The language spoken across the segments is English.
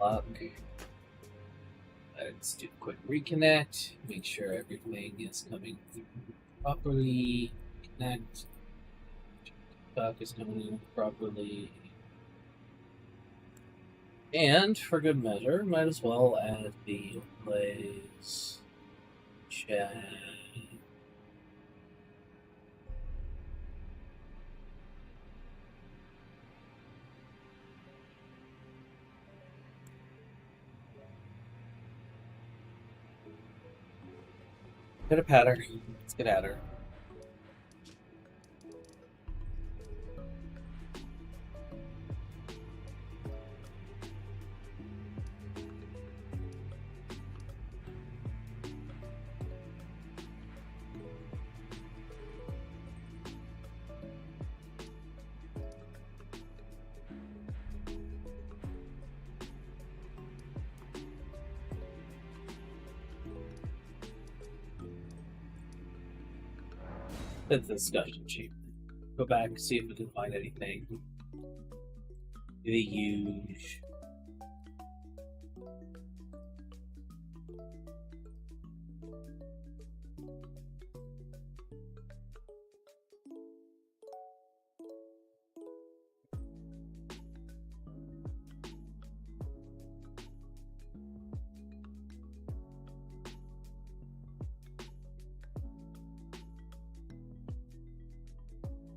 luck. Let's do a quick reconnect. Make sure everything is coming through properly. Connect. Talk is coming in properly. And for good measure, might as well add the plays chat. Get a patter. Let's get at her. It's a discussion sheet. Go back, see if we can find anything. The huge.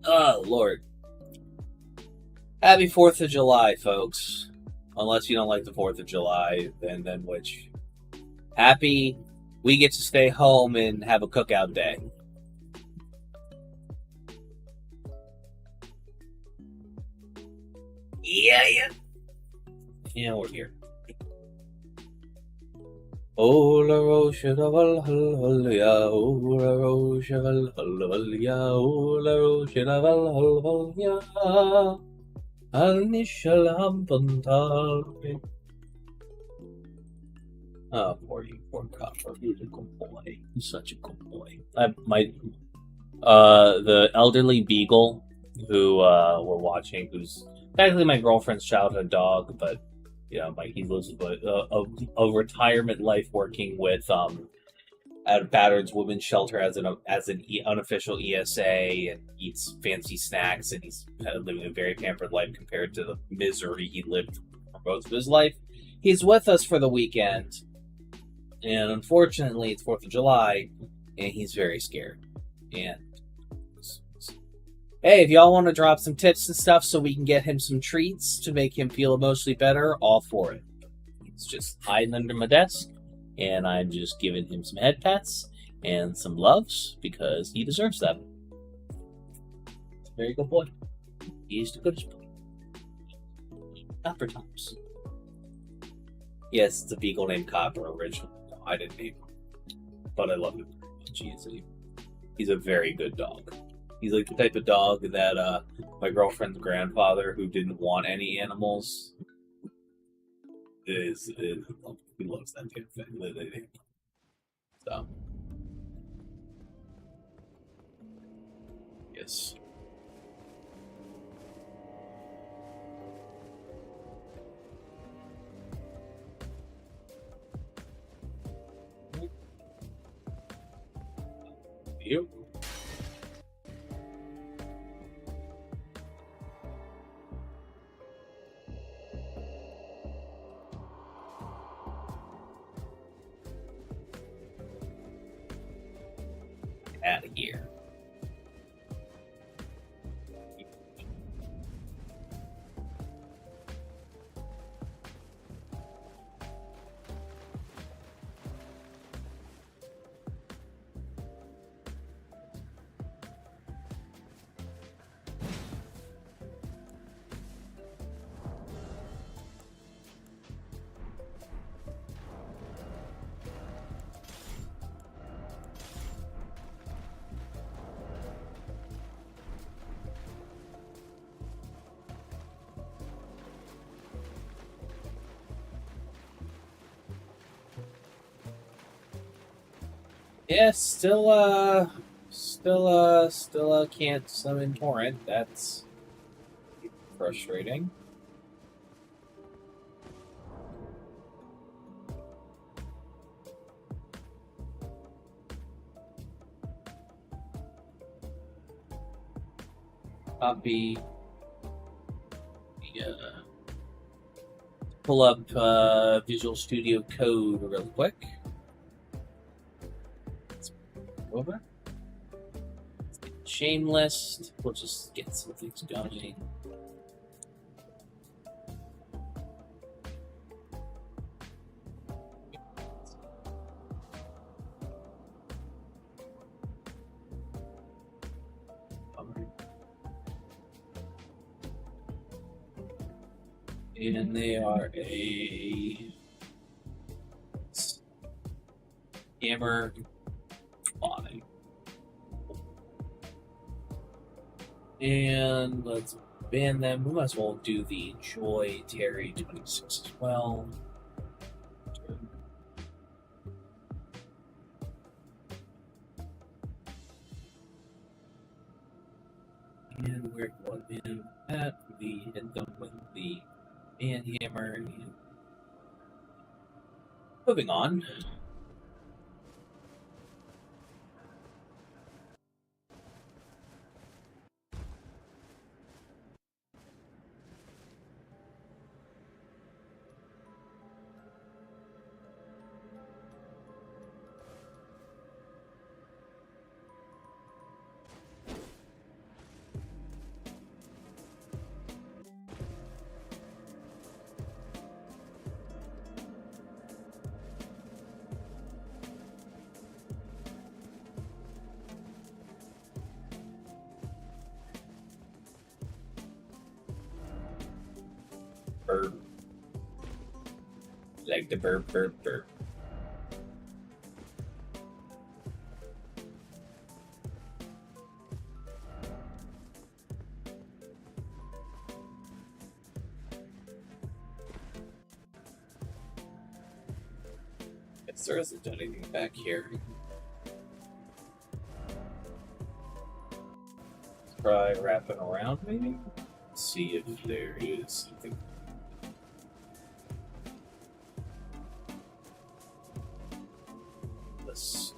Oh, Lord. Happy 4th of July, folks. Unless you don't like the 4th of July, then which? Happy we get to stay home and have a cookout day. Yeah. Yeah, we're here. Ola Rosha Valhalla, Ola Rosha Valhalla, Ola Rosha Valhalla, Anishalam Pantal. Oh, poor Copper. He's a good boy. He's such a good boy. The elderly beagle who we're watching, who's technically my girlfriend's childhood dog, but he lives a retirement life working with at a battered women's shelter as an unofficial ESA, and eats fancy snacks, and he's living a very pampered life compared to the misery he lived for most of his life. He's with us for the weekend, and unfortunately it's 4th of July, and he's very scared. And hey, if y'all want to drop some tips and stuff so we can get him some treats to make him feel emotionally better, all for it. He's just hiding under my desk, and I'm just giving him some head pats and some loves because he deserves them. He's a very good boy. He's the goodest boy. Copper Tops. Yes, it's a beagle named Copper originally. No, I didn't name him. But I love him very much. He's a very good dog. He's like the type of dog that my girlfriend's grandfather, who didn't want any animals, he loves that damn thing. So, yes. You. Out of here. Yeah, still can't summon Torrent. That's frustrating. Copy. Pull up Visual Studio Code real quick. Over. Shameless. We'll just get some things going. And they are a hammer body. And let's ban them. We might as well do the Joy Terry 26 as well. And we're going in at the hit them with the ban hammer. Moving on. Burp. Like the burp, burp, burp. Guess there isn't anything back here. Try wrapping around, maybe? See if there is something. Let's.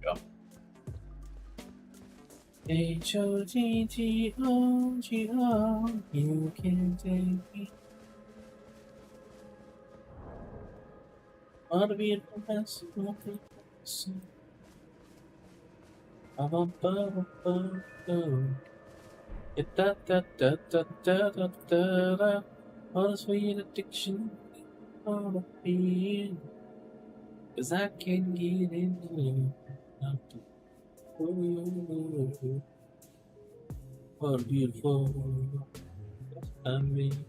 Go. H-O-T-T-O-G-O, you can take me. Wanna be a mess, what a sweet addiction, wanna be in. 'Cause I can't get in. What a beautiful. I mean,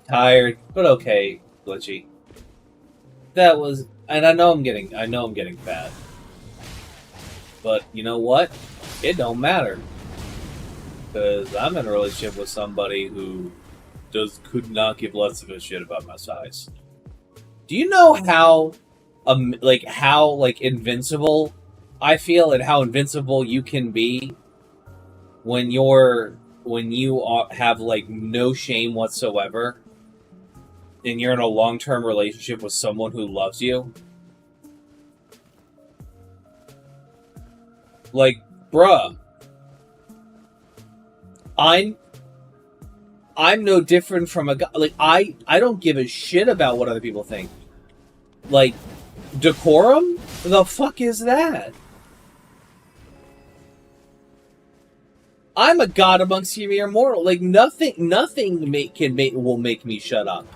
Tired, but okay, glitchy. That was, and I know I'm getting fat, but you know what? It don't matter because I'm in a relationship with somebody who could not give less of a shit about my size. Do you know how, how invincible I feel and how invincible you can be when you have like no shame whatsoever, and you're in a long-term relationship with someone who loves you? Like, bruh, I'm no different from a guy. Like, I don't give a shit about what other people think. Like, decorum? The fuck is that? I'm a god amongst you mere mortal. Like, nothing will make me shut up.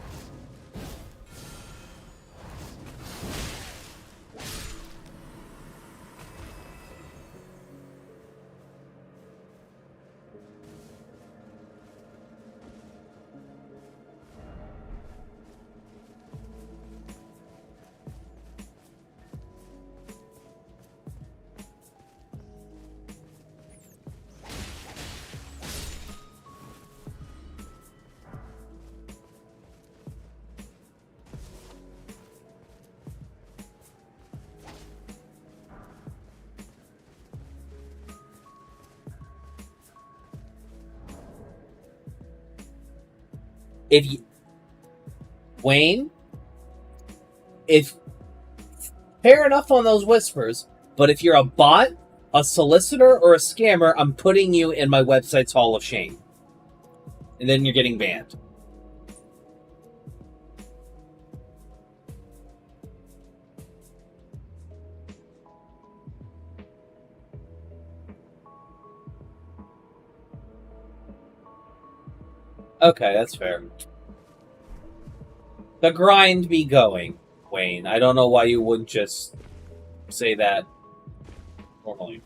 If you, Wayne, if fair enough on those whispers, but if you're a bot, a solicitor, or a scammer, I'm putting you in my website's Hall of Shame. And then you're getting banned. Okay, that's fair. The grind be going, Wayne. I don't know why you wouldn't just say that normally.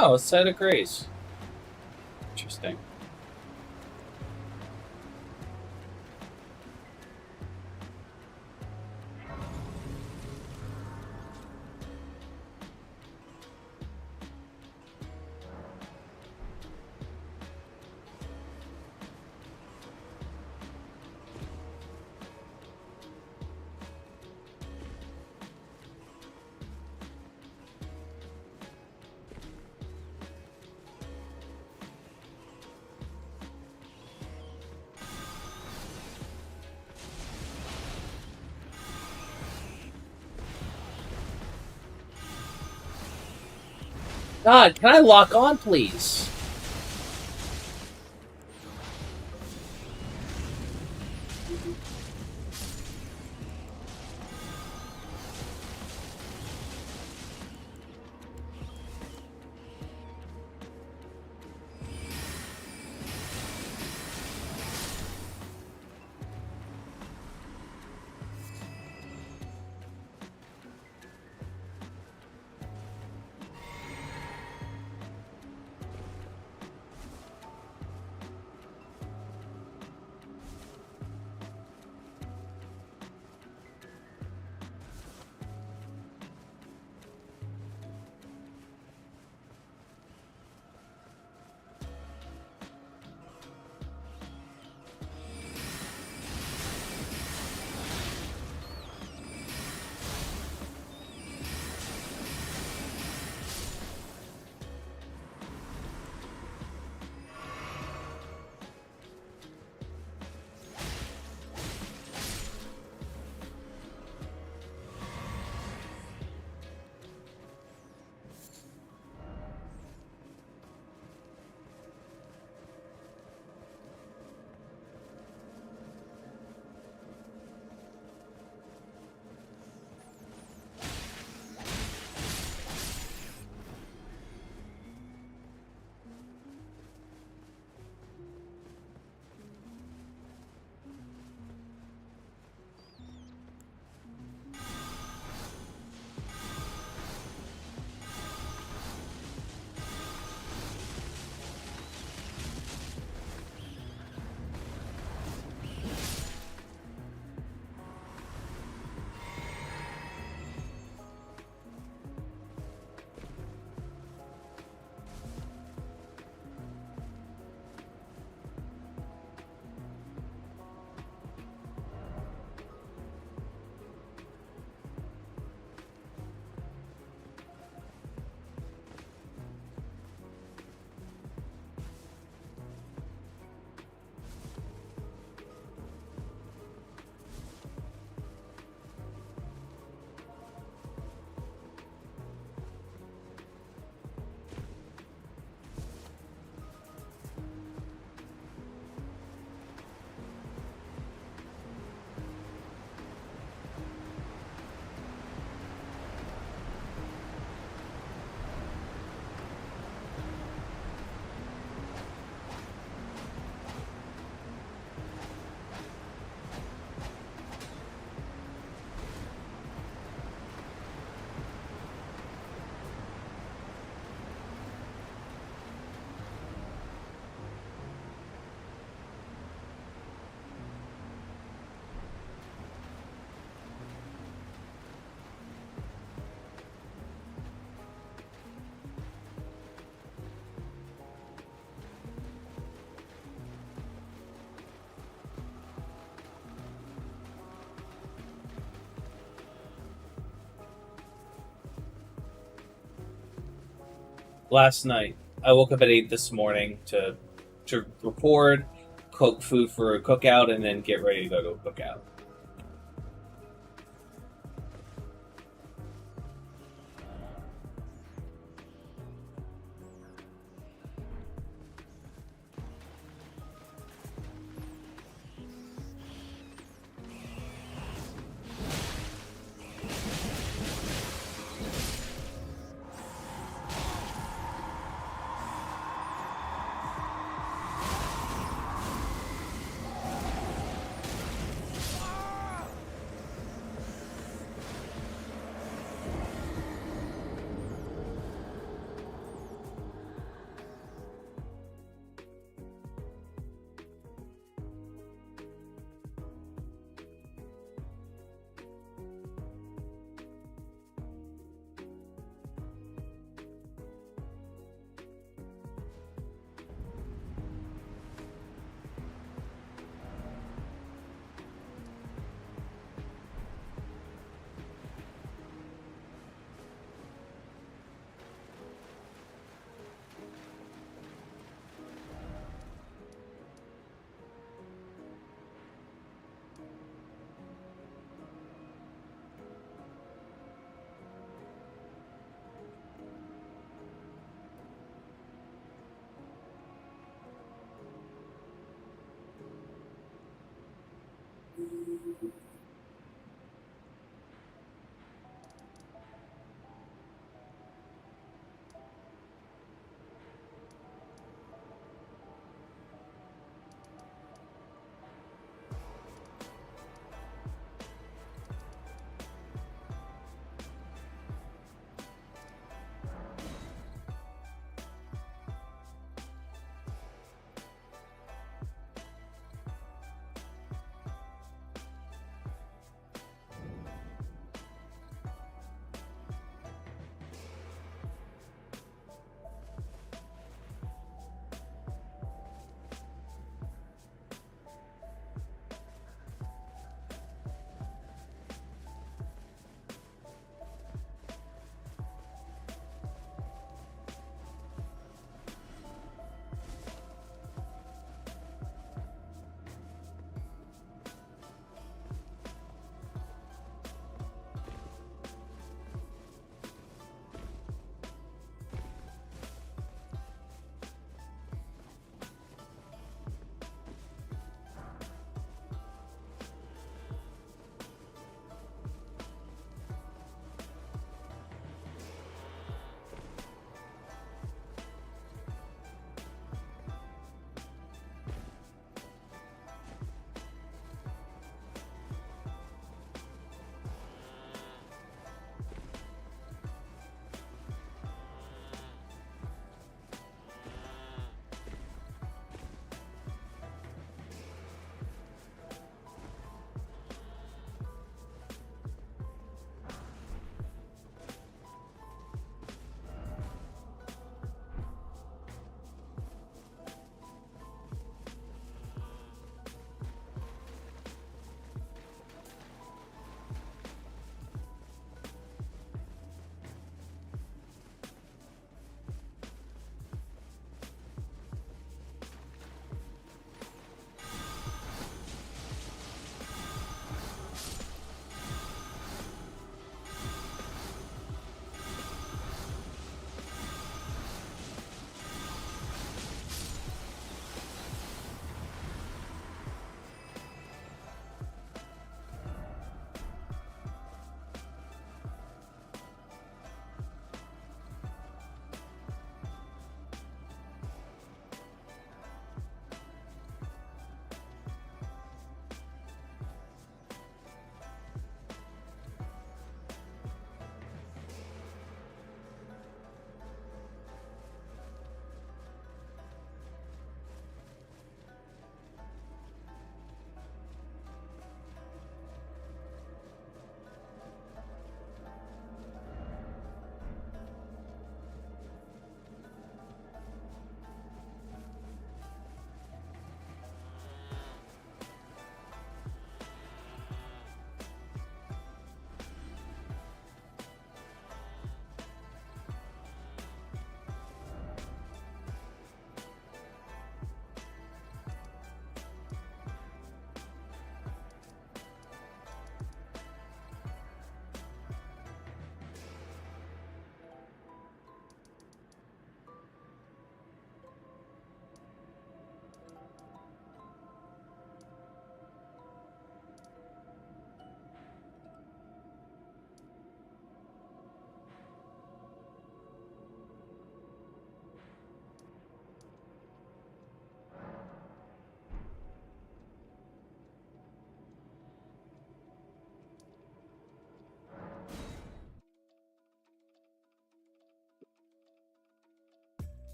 Oh, a site of grace. Interesting. God, can I lock on, please? Last night, I woke up at 8 this morning to record, cook food for a cookout, and then get ready to go to a cookout.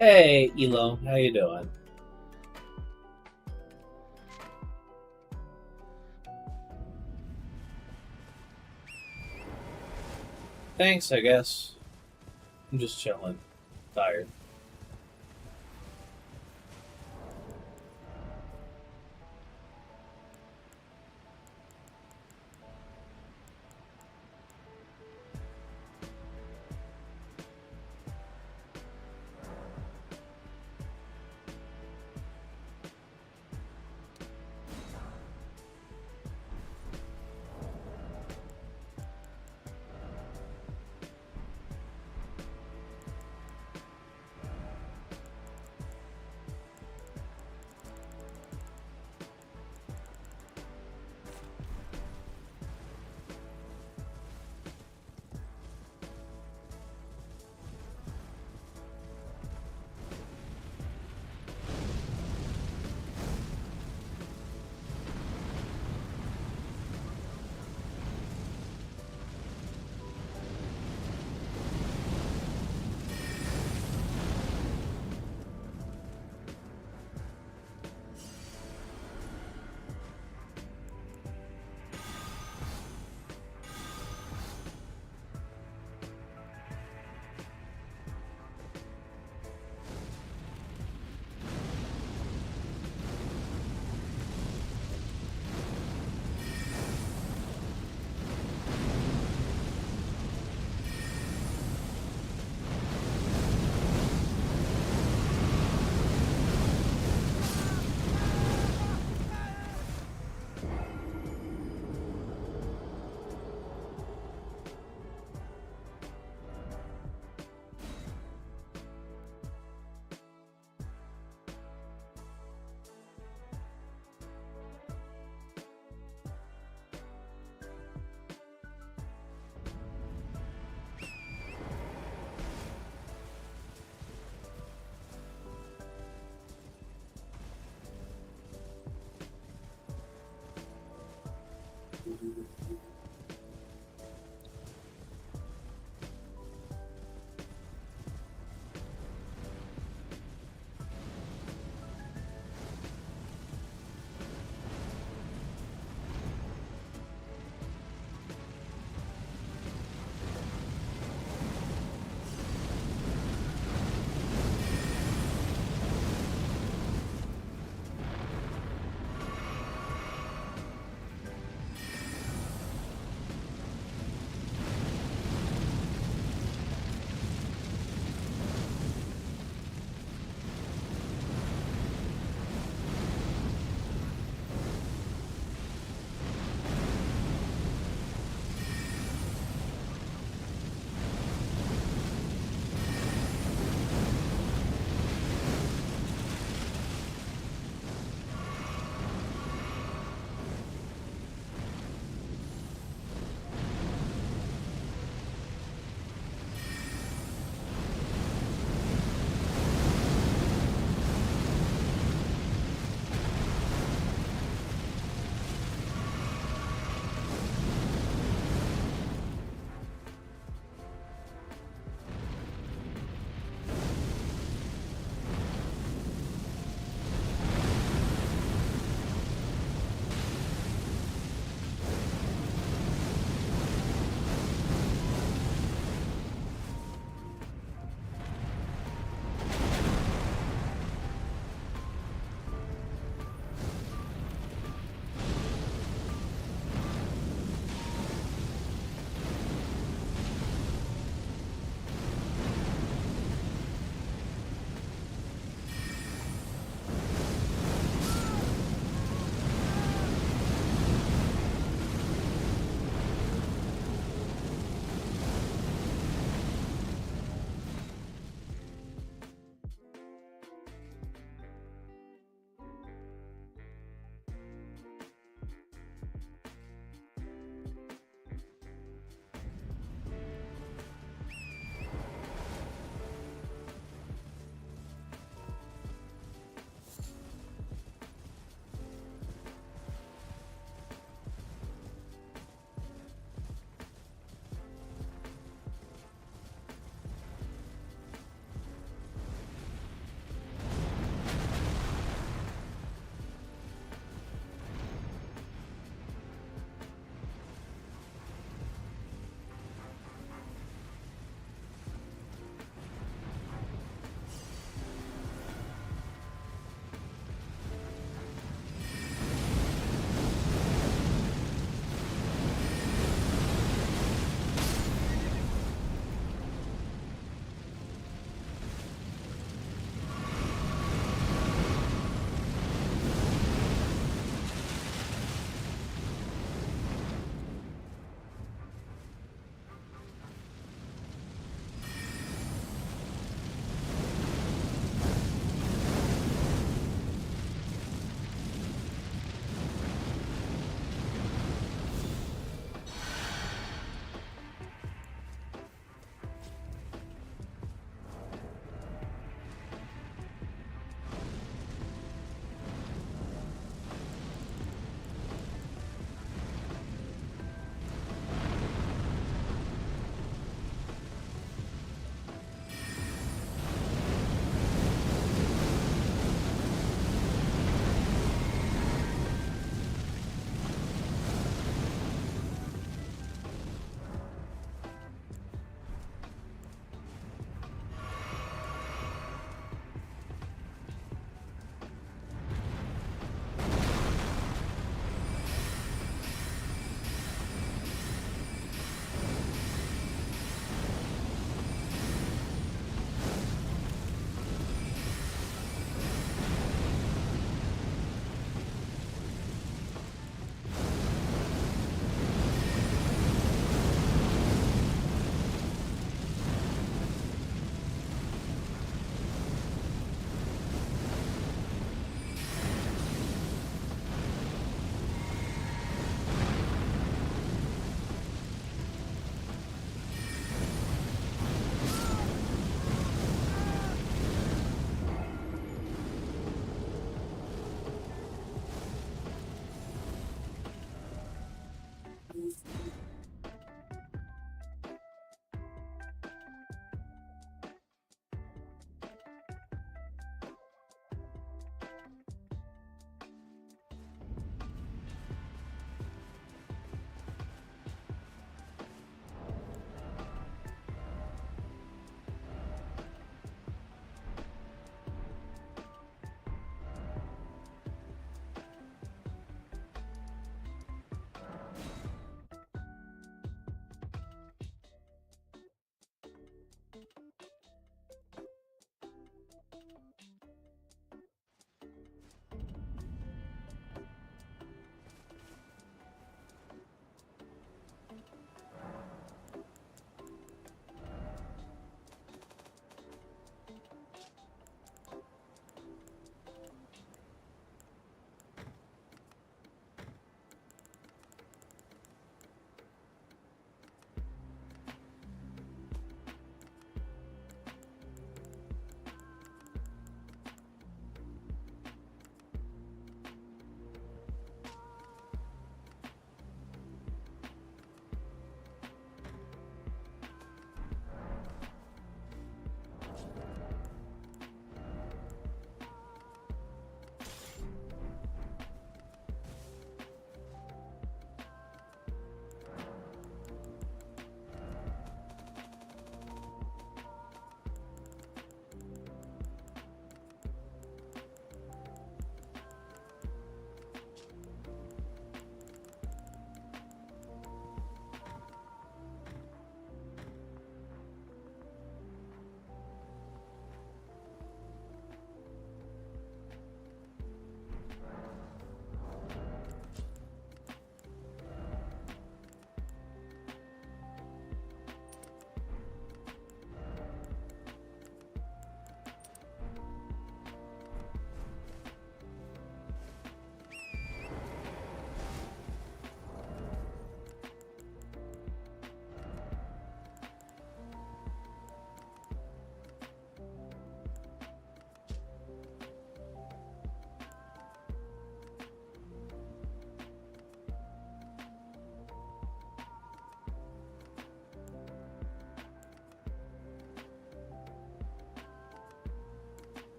Hey, Elo, how you doing? Thanks, I guess. I'm just chilling. Tired.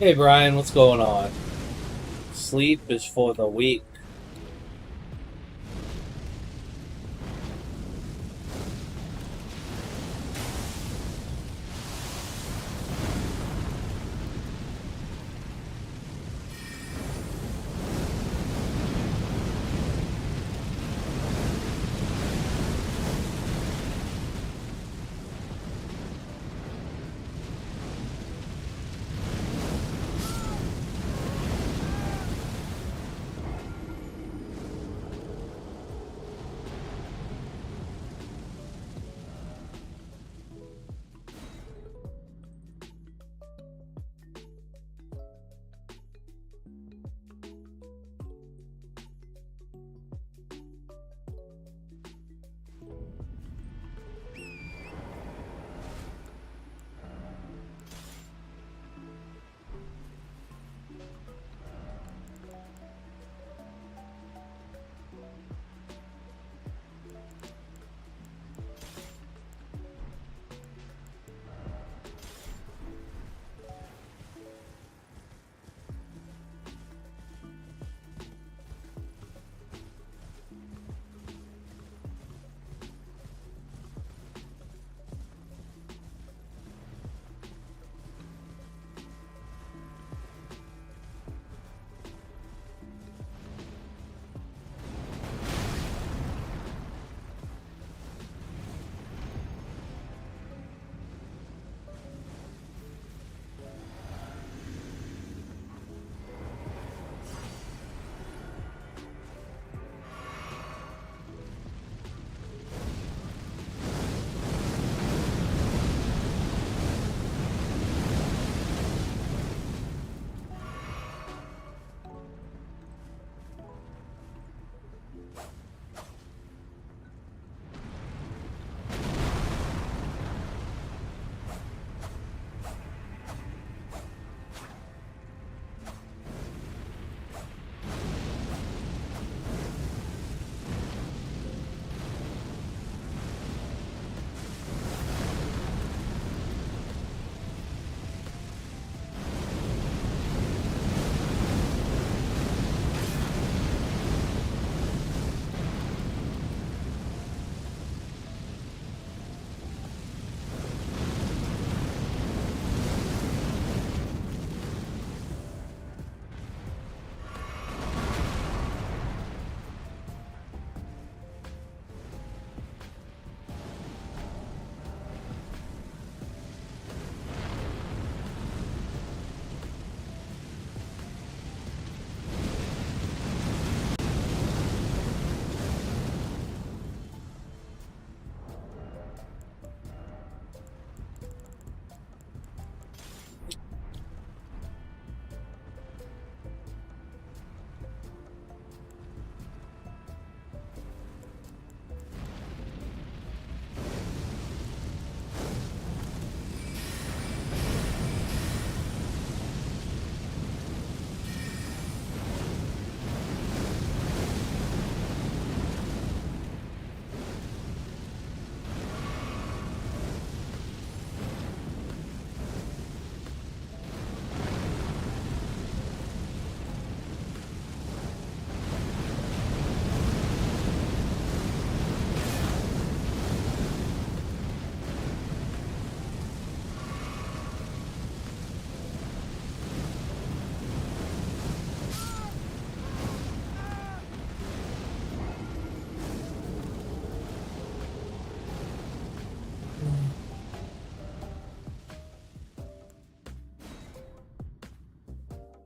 Hey Brian, what's going on? Sleep is for the weak.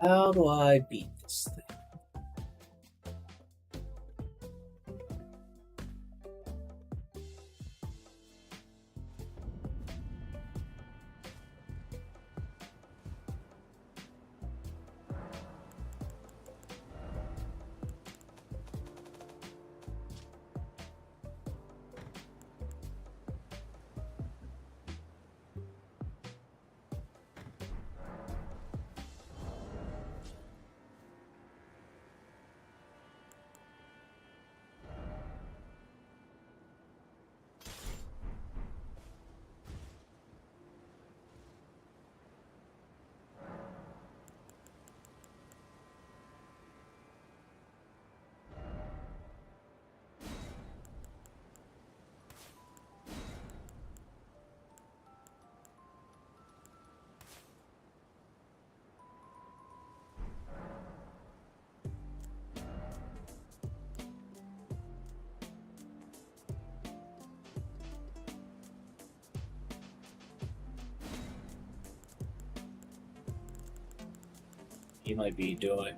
How do I beat this thing? You might be doing.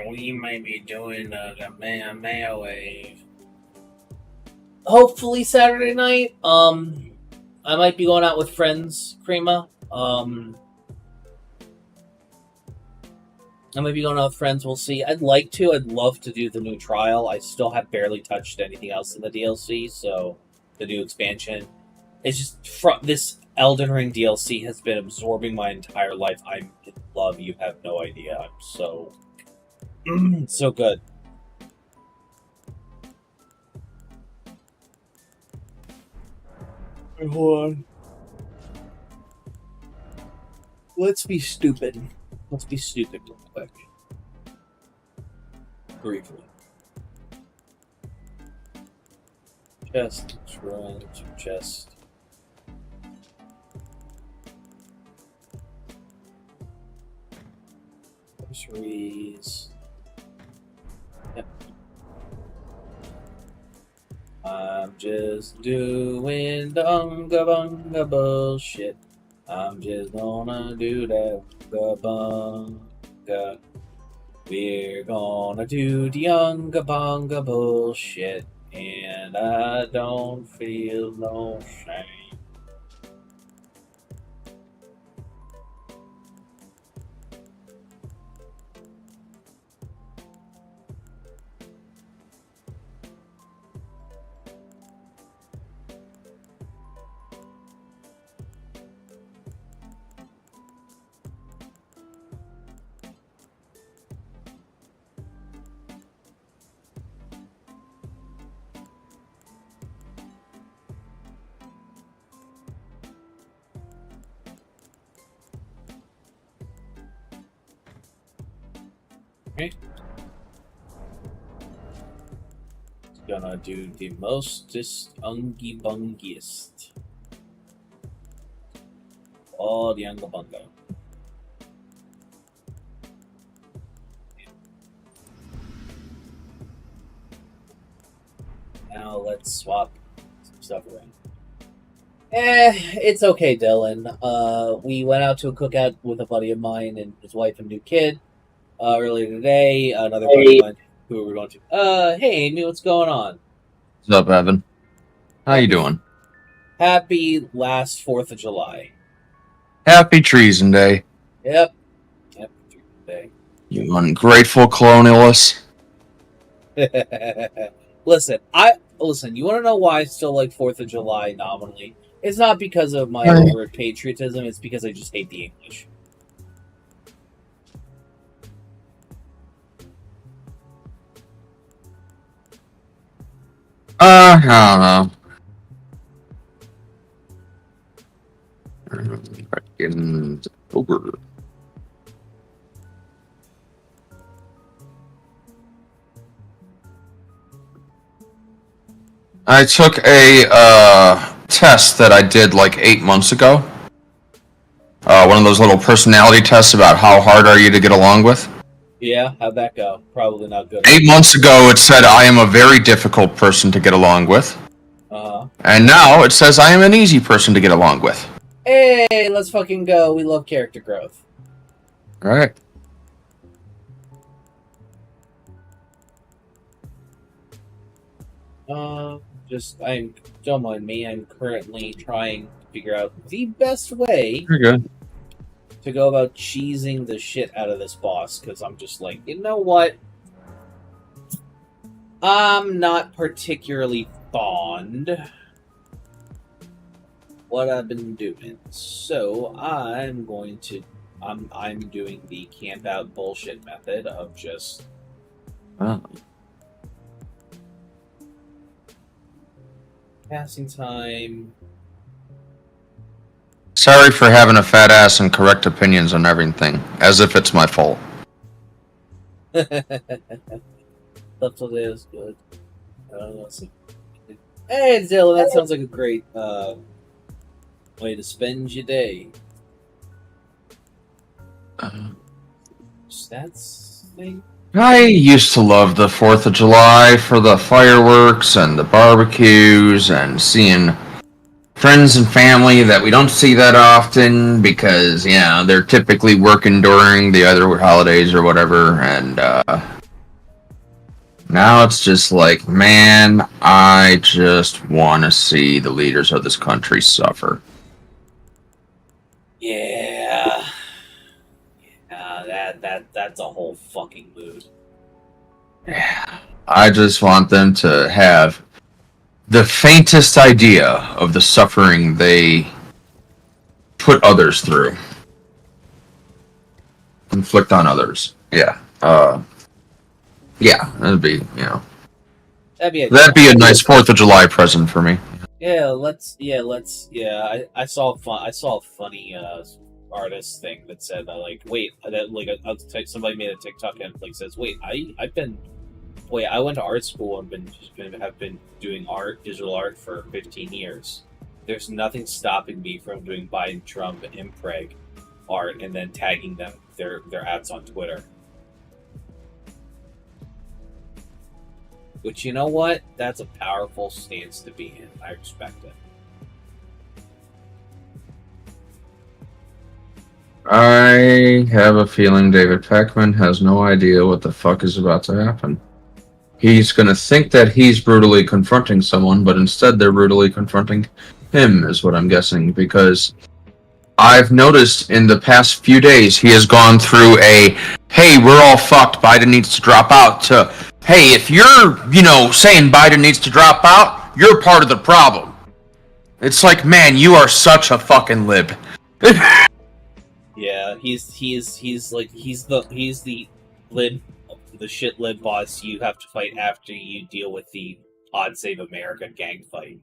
We might be doing a mayo wave. Hopefully Saturday night. I might be going out with friends, Krima. I might be going out with friends. We'll see. I'd like to. I'd love to do the new trial. I still have barely touched anything else in the DLC, so the new expansion. It's just this Elden Ring DLC has been absorbing my entire life. I'm in love. You have no idea. I'm so so good. Hold on. Let's be stupid. Let's be stupid real quick. Briefly. Chest, run to chest. Groceries. Yep. I'm just doing the unga bunga bullshit. I'm just gonna do that unga bunga. We're gonna do the unga bunga bullshit, and I don't feel no shame. Okay. Gonna do the mostest ungy bungiest. Oh, the unga bunga. Now let's swap some stuff around. It's okay, Dylan. We went out to a cookout with a buddy of mine and his wife and new kid. Earlier today, another buddy of mine who we're going to. Hey, Amy, what's going on? What's up, Evan? How you doing? Happy last 4th of July. Happy Treason Day. Yep. Happy Treason Day. You ungrateful colonialists. Listen, you want to know why I still like 4th of July nominally? It's not because of my overt patriotism. It's because I just hate the English. I don't know. Getting over. I took a test that I did like 8 months ago. One of those little personality tests about how hard are you to get along with. Yeah, how'd that go? Probably not good. 8 months ago, it said I am a very difficult person to get along with. And now it says I am an easy person to get along with. Hey, let's fucking go. We love character growth. All right. Don't mind me. I'm currently trying to figure out the best way Very good. to go about cheesing the shit out of this boss, because I'm just like, you know what? I'm not particularly fond what I've been doing, so I'm going to I'm doing the camp out bullshit method of just passing time. Sorry for having a fat ass and correct opinions on everything, as if it's my fault. Left till day is good. Hey, Dylan, that sounds like a great way to spend your day. Stats thing? I used to love the 4th of July for the fireworks and the barbecues and seeing friends and family that we don't see that often because, yeah, they're typically working during the other holidays or whatever, and now it's just like, man, I just want to see the leaders of this country suffer. Yeah. That's a whole fucking mood. Yeah. I just want them to have the faintest idea of the suffering they put others through. Inflict on others. Yeah. Yeah, that'd be, That'd be a nice 4th of July present for me. Yeah, I saw a funny artist thing that said somebody made a TikTok and like says, I went to art school and have been doing digital art for 15 years. There's nothing stopping me from doing Biden, Trump, and impreg art and then tagging them their ads on Twitter. Which, you know what? That's a powerful stance to be in. I respect it. I have a feeling David Peckman has no idea what the fuck is about to happen. He's gonna think that he's brutally confronting someone, but instead they're brutally confronting him, is what I'm guessing, because I've noticed in the past few days he has gone through a, hey, we're all fucked, Biden needs to drop out, to, hey, if you're, saying Biden needs to drop out, you're part of the problem. It's like, man, you are such a fucking lib. Yeah, he's the lib, the shit lib boss you have to fight after you deal with the Pod Save America gang fight.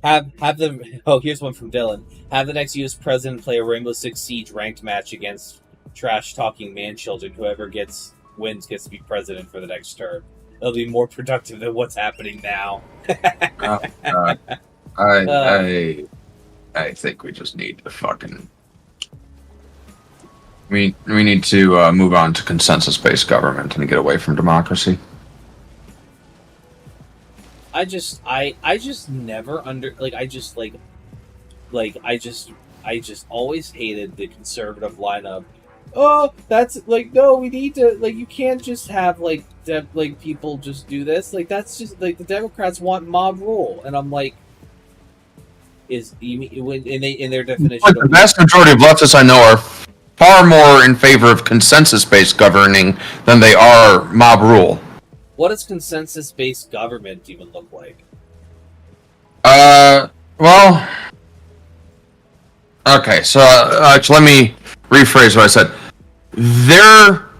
Have them. Oh, here's one from Dylan. Have the next U.S. president play a Rainbow Six Siege ranked match against trash-talking man-children. Whoever wins gets to be president for the next term. It'll be more productive than what's happening now. I think we just need to fucking. We need to move on to consensus-based government and get away from democracy. I just never I just always hated the conservative lineup. Oh, that's no, we need to you can't just have people just do this. That's just the Democrats want mob rule, and I'm like, in their definition. The vast majority of leftists I know are far more in favor of consensus-based governing than they are mob rule. What does consensus-based government even look like? Well, okay, so actually, let me rephrase what I said. They're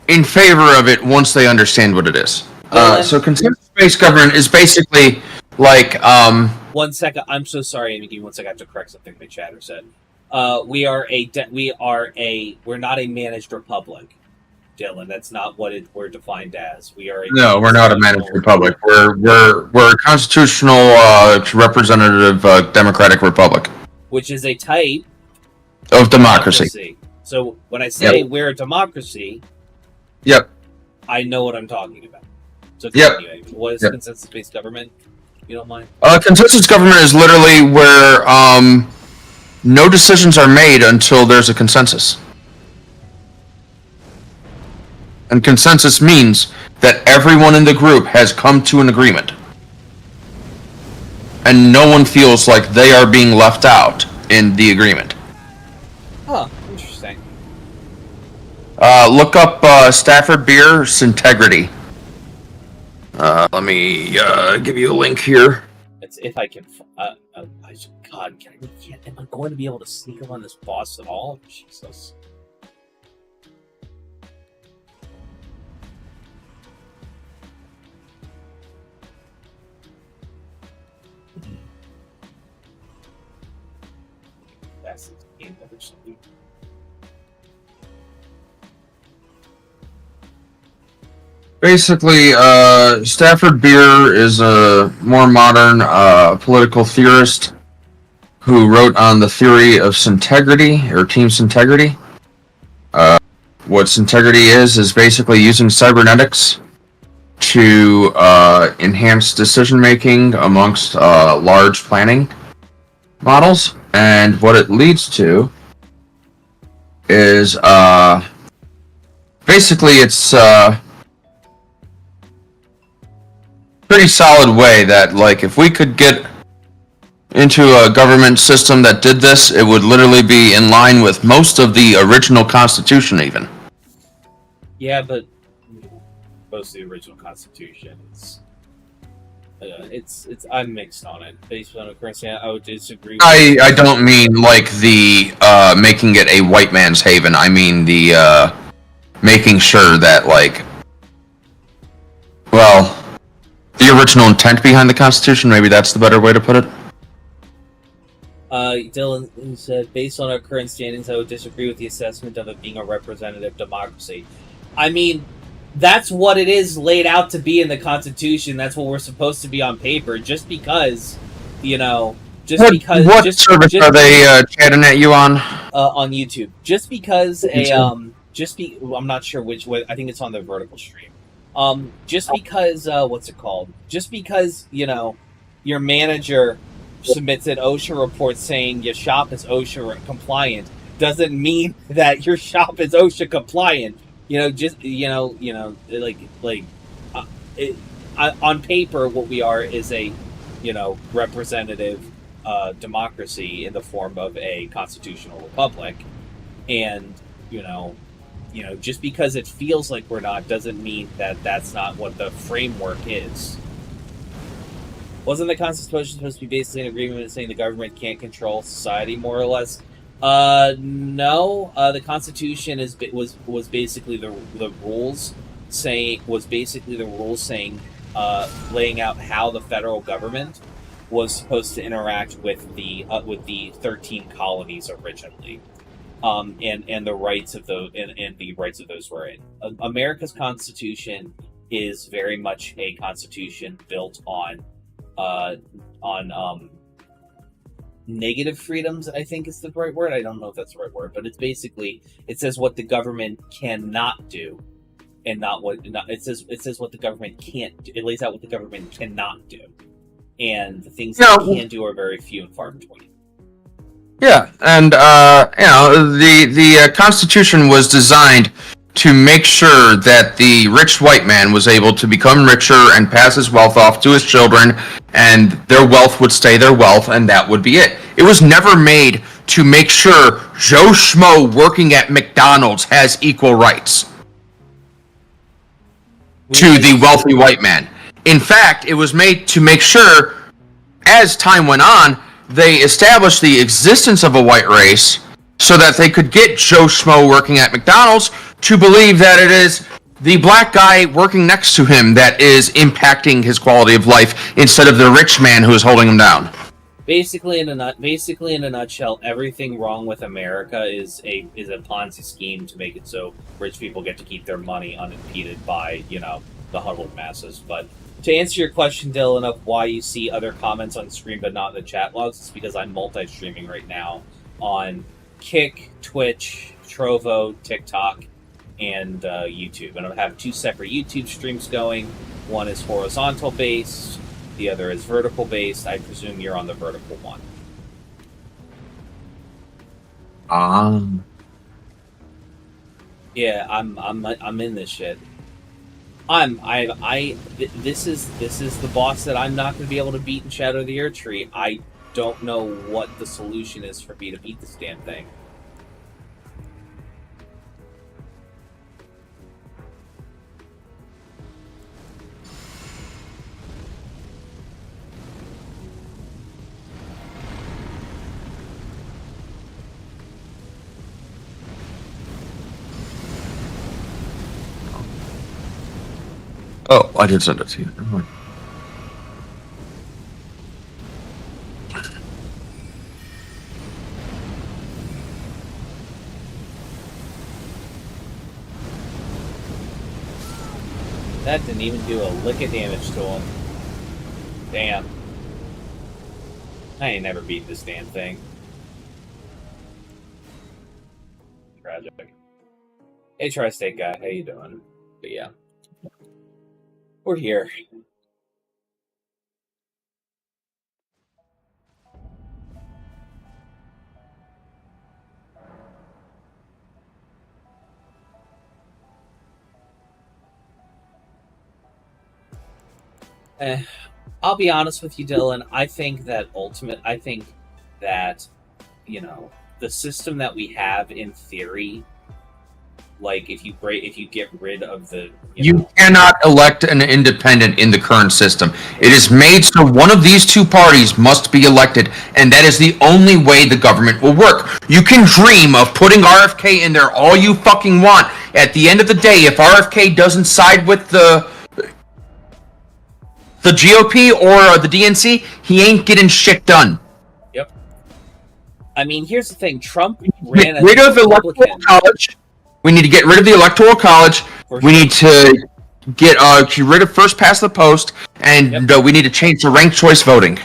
in favor of it once they understand what it is. So consensus-based government is basically like, 1 second, I'm so sorry, Amy, give me 1 second, I have to correct something my chatter said. We're not a managed republic, Dylan. That's not what we're defined as. We're not a managed republic. We're a constitutional representative democratic republic, which is a type of democracy. So when I say we're a democracy, I know what I'm talking about. So anyway, what is consensus-based government? If you don't mind. Consensus government is literally where no decisions are made until there's a consensus. And consensus means that everyone in the group has come to an agreement. And no one feels like they are being left out in the agreement. Huh, interesting. Look up Stafford Beer's Integrity. Let me give you a link here. It's if I can. God, am I going to be able to sneak up on this boss at all? Jesus. That's the game of something. Basically, Stafford Beer is a more modern political theorist who wrote on the theory of Syntegrity, or Team Syntegrity. What Syntegrity is basically using cybernetics to enhance decision making amongst large planning models, and what it leads to is basically it's pretty solid way that, like, if we could get into a government system that did this, it would literally be in line with most of the original Constitution, even. Yeah, but most of the original Constitution is. It's I'm mixed on it. Based on the currency, I would disagree with I don't mean like the making it a white man's haven. I mean the making sure that, like, well, the original intent behind the Constitution, maybe that's the better way to put it. Dylan said, based on our current standings, I would disagree with the assessment of it being a representative democracy. I mean, that's what it is laid out to be in the Constitution. That's what we're supposed to be on paper. Just because, you know, what service are they chatting at you on? On YouTube. Just because I'm not sure which way. I think it's on the vertical stream. Just because what's it called? Just because, you know, your manager submits an OSHA report saying your shop is OSHA compliant doesn't mean that your shop is OSHA compliant. You know, just on paper, what we are is a, you know, representative democracy in the form of a constitutional republic, and you know, just because it feels like we're not doesn't mean that that's not what the framework is. Wasn't the Constitution supposed to be basically an agreement with saying the government can't control society, more or less? No. The Constitution was basically the rules saying laying out how the federal government was supposed to interact with the 13 colonies originally, and the rights of those and the rights of those were in. America's Constitution is very much a constitution built on negative freedoms, I think is the right word. I don't know if that's the right word, but it's basically, it says what the government cannot do, and not what it says what the government can't do. It lays out what the government cannot do, and the things that it can do are very few and far between. Yeah, and the Constitution was designed to make sure that the rich white man was able to become richer and pass his wealth off to his children, and their wealth would stay their wealth, and that would be it. It was never made to make sure Joe Schmo working at McDonald's has equal rights to the wealthy white man. In fact, it was made to make sure, as time went on, they established the existence of a white race so that they could get Joe Schmo working at McDonald's to believe that it is the black guy working next to him that is impacting his quality of life instead of the rich man who is holding him down. Basically, in a nutshell, everything wrong with America is a Ponzi scheme to make it so rich people get to keep their money unimpeded by, you know, the huddled masses. But to answer your question, Dylan, of why you see other comments on screen but not in the chat logs, it's because I'm multi-streaming right now on Kick, Twitch, Trovo, TikTok, and YouTube. And I have two separate YouTube streams going. One is horizontal based, the other is vertical based. I presume you're on the vertical one. Yeah, I'm in this shit. This is the boss that I'm not going to be able to beat in Shadow of the Erdtree. I don't know what the solution is for me to beat this damn thing. Oh, I did send it to you. Never mind. That didn't even do a lick of damage to him. Damn. I ain't never beat this damn thing. Tragic. Hey, Tri-State guy, how you doing? But yeah. We're here. I'll be honest with you, Dylan. I think that the system that we have in theory, like if you get rid of the you cannot elect an independent in the current system. It is made so one of these two parties must be elected, and that is the only way the government will work. You can dream of putting RFK in there all you fucking want. At the end of the day, if RFK doesn't side with the GOP or the DNC, he ain't getting shit done. Yep. I mean, here's the thing. Trump ran as a Republican. College. We need to get rid of the Electoral College. We need to get rid of first past the post, and we need to change to ranked choice voting.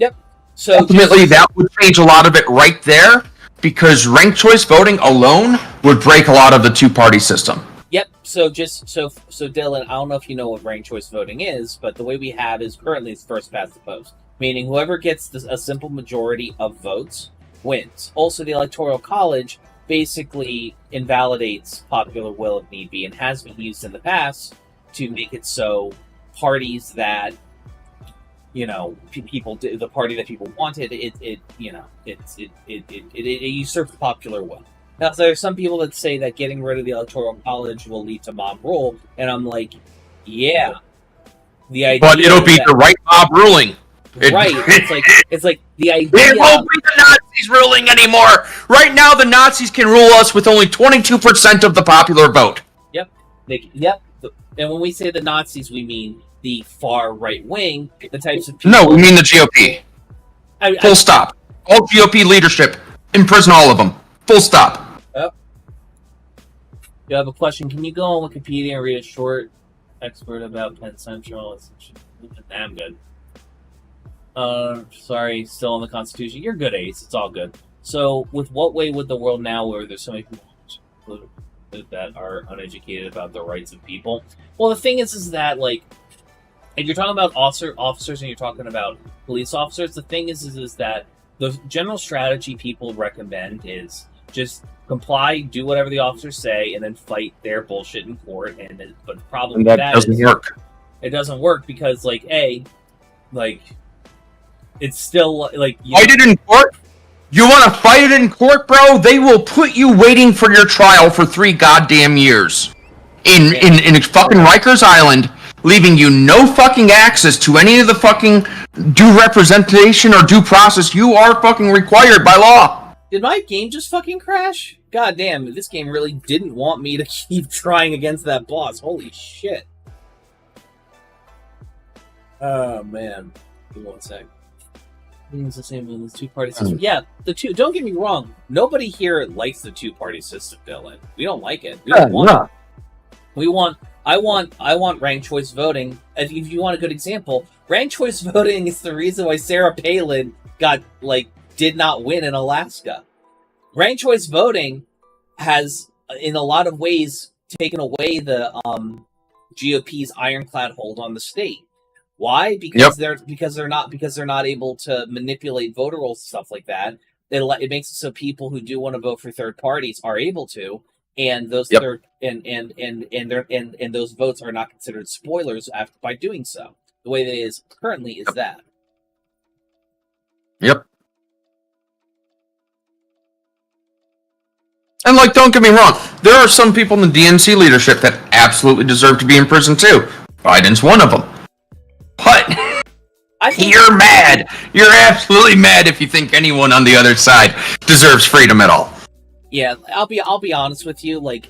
Yep. So ultimately, that would change a lot of it right there, because ranked choice voting alone would break a lot of the two-party system. Yep. So Dylan, I don't know if you know what ranked choice voting is, but the way we have is currently it's first past the post, meaning whoever gets a simple majority of votes wins. Also, the Electoral College basically invalidates popular will if need be, and has been used in the past to make it so parties that people the party that people wanted it usurps popular will. Now, so there's some people that say that getting rid of the Electoral College will lead to mob rule, and I'm like, yeah, the idea. But it'll be the right mob ruling. Right. It's like the idea. It won't be the Nazis ruling anymore. Right now, the Nazis can rule us with only 22% of the popular vote. Yep. Yep. And when we say the Nazis, we mean the far right wing, the types of people. No, we mean the GOP. Full stop. All GOP leadership, imprison all of them. Full stop. Yep. You have a question? Can you go on Wikipedia and read a short expert about Penn Central? I'm good. Sorry, still on the Constitution. You're good, Ace. It's all good. So, with what way would the world now, where there's so many people that are uneducated about the rights of people? Well, the thing is that, like, if you're talking about officers and you're talking about police officers, the thing is that the general strategy people recommend is just comply, do whatever the officers say, and then fight their bullshit in court. But the problem with that doesn't work. It doesn't work because, it's still like fight it in court. You want to fight it in court, bro? They will put you waiting for your trial for 3 goddamn years in fucking Rikers Island, leaving you no fucking access to any of the fucking due representation or due process you are fucking required by law. Did my game just fucking crash? God damn, this game really didn't want me to keep trying against that boss. Holy shit. Oh man. Give me one sec. It's the same as the two-party system. Yeah, don't get me wrong. Nobody here likes the two-party system, Dylan. We don't like it. We don't want it. I want ranked choice voting. If you want a good example, ranked choice voting is the reason why Sarah Palin did not win in Alaska. Ranked choice voting has, in a lot of ways, taken away the GOP's ironclad hold on the state. Why? Because they're not able to manipulate voter rolls and stuff like that. It makes it so people who do want to vote for third parties are able to, and those and those votes are not considered spoilers by doing so. The way it is currently is that. Yep. And don't get me wrong, there are some people in the DNC leadership that absolutely deserve to be in prison too. Biden's one of them. But you're mad. You're absolutely mad if you think anyone on the other side deserves freedom at all. Yeah, I'll be honest with you. I